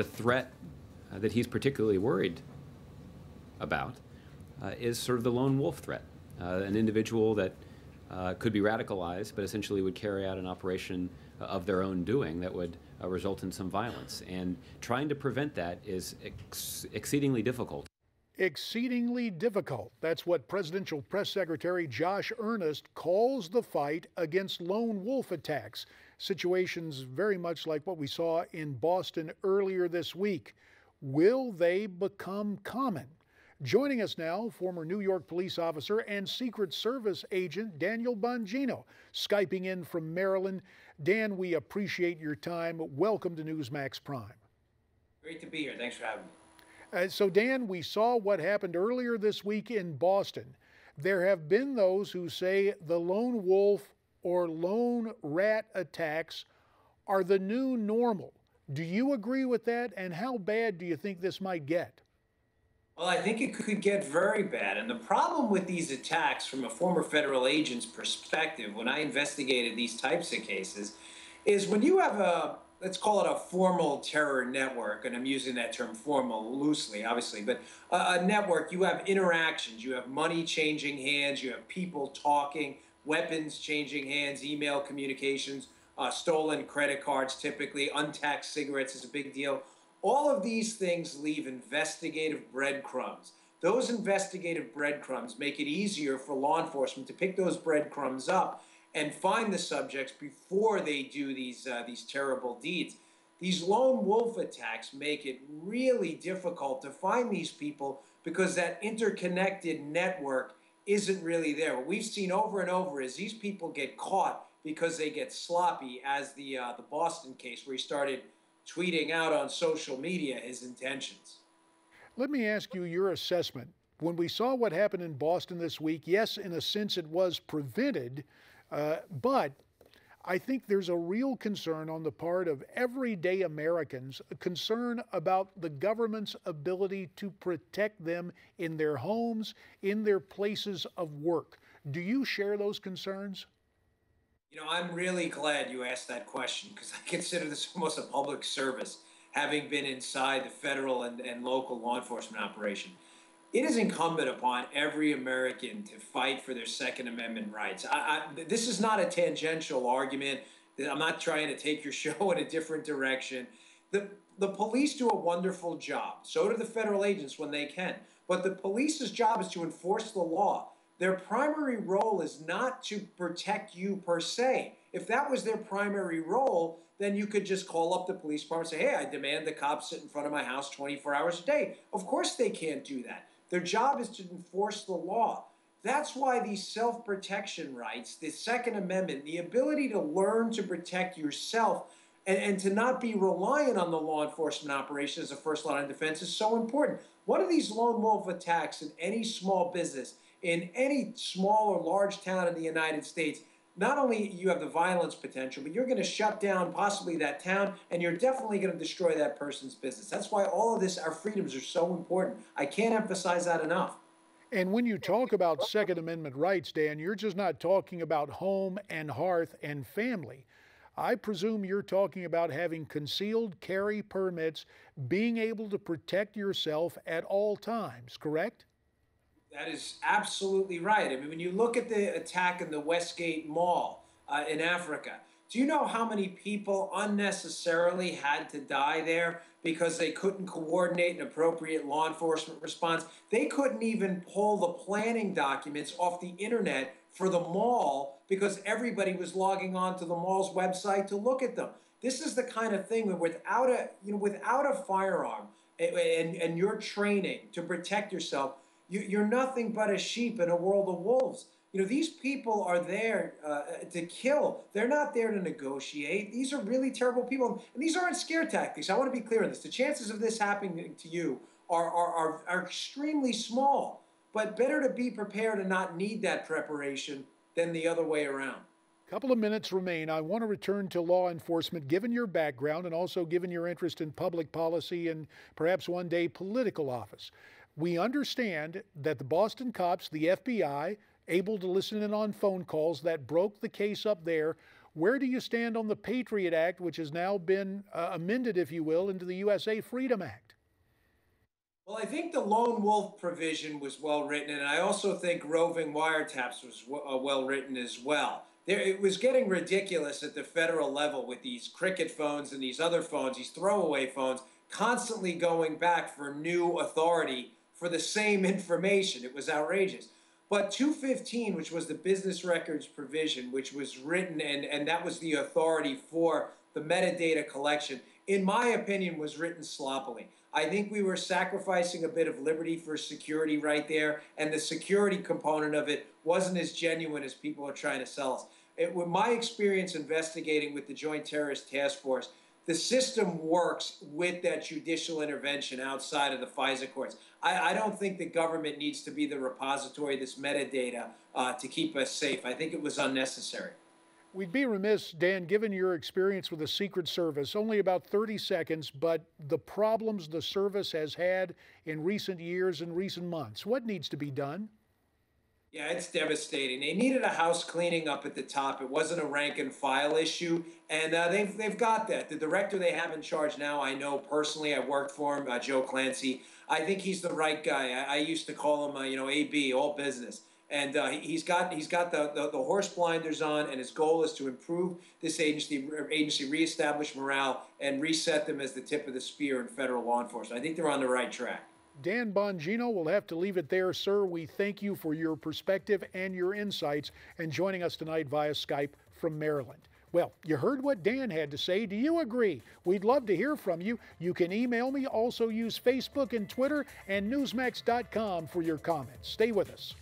the threat that he's particularly worried about is sort of the lone wolf threat, an individual that could be radicalized, but essentially would carry out an operation of their own doing that would result in some violence. And trying to prevent that is exceedingly difficult. Exceedingly difficult. That's what Presidential Press Secretary Josh Earnest calls the fight against lone wolf attacks, situations very much like what we saw in Boston earlier this week. Will they become common? Joining us now, former New York police officer and Secret Service agent Daniel Bongino, Skyping in from Maryland. Dan, we appreciate your time. Welcome to Newsmax Prime. Great to be here. Thanks for having me. So, Dan, we saw what happened earlier this week in Boston. There have been those who say the lone wolf or lone rat attacks are the new normal. Do you agree with that? And how bad do you think this might get? Well, I think it could get very bad. And the problem with these attacks, from a former federal agent's perspective, when I investigated these types of cases, is when you have a, let's call it a formal terror network, and I'm using that term formal loosely, obviously, but a network, you have interactions, you have money changing hands, you have people talking, weapons changing hands, email communications, stolen credit cards, typically, untaxed cigarettes is a big deal. All of these things leave investigative breadcrumbs. Those investigative breadcrumbs make it easier for law enforcement to pick those breadcrumbs up and find the subjects before they do these terrible deeds. These lone wolf attacks make it really difficult to find these people because that interconnected network isn't really there. What we've seen over and over is these people get caught because they get sloppy, as the Boston case, where he started tweeting out on social media his intentions. Let me ask you your assessment. When we saw what happened in Boston this week, yes, in a sense it was prevented, but I think there's a real concern on the part of everyday Americans, a concern about the government's ability to protect them in their homes, in their places of work. Do you share those concerns? You know, I'm really glad you asked that question, because I consider this almost a public service, having been inside the federal and local law enforcement operation. It is incumbent upon every American to fight for their Second Amendment rights. This is not a tangential argument. I'm not trying to take your show in a different direction. The police do a wonderful job. So do the federal agents when they can. But the police's job is to enforce the law. Their primary role is not to protect you per se. If that was their primary role, then you could just call up the police department and say, hey, I demand the cops sit in front of my house 24 hours a day. Of course they can't do that. Their job is to enforce the law. That's why these self-protection rights, the Second Amendment, the ability to learn to protect yourself and to not be reliant on the law enforcement operation as a first line of defense is so important. One of these lone wolf attacks in any small business, in any small or large town in the United States, not only you have the violence potential, but you're going to shut down possibly that town, and you're definitely going to destroy that person's business. That's why all of this, our freedoms, are so important. I can't emphasize that enough. And when you talk about Second Amendment rights, Dan, you're just not talking about home and hearth and family. I presume you're talking about having concealed carry permits, being able to protect yourself at all times, correct? That is absolutely right. I mean, when you look at the attack in the Westgate Mall in Africa, do you know how many people unnecessarily had to die there because they couldn't coordinate an appropriate law enforcement response? They couldn't even pull the planning documents off the internet for the mall because everybody was logging on to the mall's website to look at them. This is the kind of thing where without a firearm and your training to protect yourself, you're nothing but a sheep in a world of wolves. You know, these people are there to kill. They're not there to negotiate. These are really terrible people. And these aren't scare tactics. I want to be clear on this. The chances of this happening to you are extremely small. But better to be prepared and not need that preparation than the other way around. A couple of minutes remain. I want to return to law enforcement, given your background and also given your interest in public policy and perhaps one day political office. We understand that the Boston cops, the FBI, able to listen in on phone calls that broke the case up there, Where do you stand on the Patriot Act, which has now been amended, if you will, into the USA Freedom Act? Well, I think the lone wolf provision was well written, and I also think roving wiretaps was well written as well. It was getting ridiculous at the federal level with these cricket phones and these other phones, these throwaway phones, constantly going back for new authority for the same information. It was outrageous. But 215, which was the business records provision, which was written, and that was the authority for the metadata collection, in my opinion, was written sloppily. I think we were sacrificing a bit of liberty for security right there, and the security component of it wasn't as genuine as people are trying to sell us. With my experience investigating with the Joint Terrorist Task Force, the system works with that judicial intervention outside of the FISA courts. I don't think the government needs to be the repository of this metadata to keep us safe. I think it was unnecessary. We'd be remiss, Dan, given your experience with the Secret Service, only about 30 seconds, but the problems the service has had in recent years and recent months. What needs to be done? Yeah, it's devastating. They needed a house cleaning up at the top. It wasn't a rank and file issue, and they've got that. The director they have in charge now, I know personally. I worked for him, Joe Clancy. I think he's the right guy. I used to call him, AB, all business. And he's got the horse blinders on, and his goal is to improve this agency, reestablish morale, and reset them as the tip of the spear in federal law enforcement. I think they're on the right track. Dan Bongino, we'll have to leave it there, sir. We thank you for your perspective and your insights and joining us tonight via Skype from Maryland. Well, you heard what Dan had to say. Do you agree? We'd love to hear from you. You can email me. Also use Facebook and Twitter and Newsmax.com for your comments. Stay with us.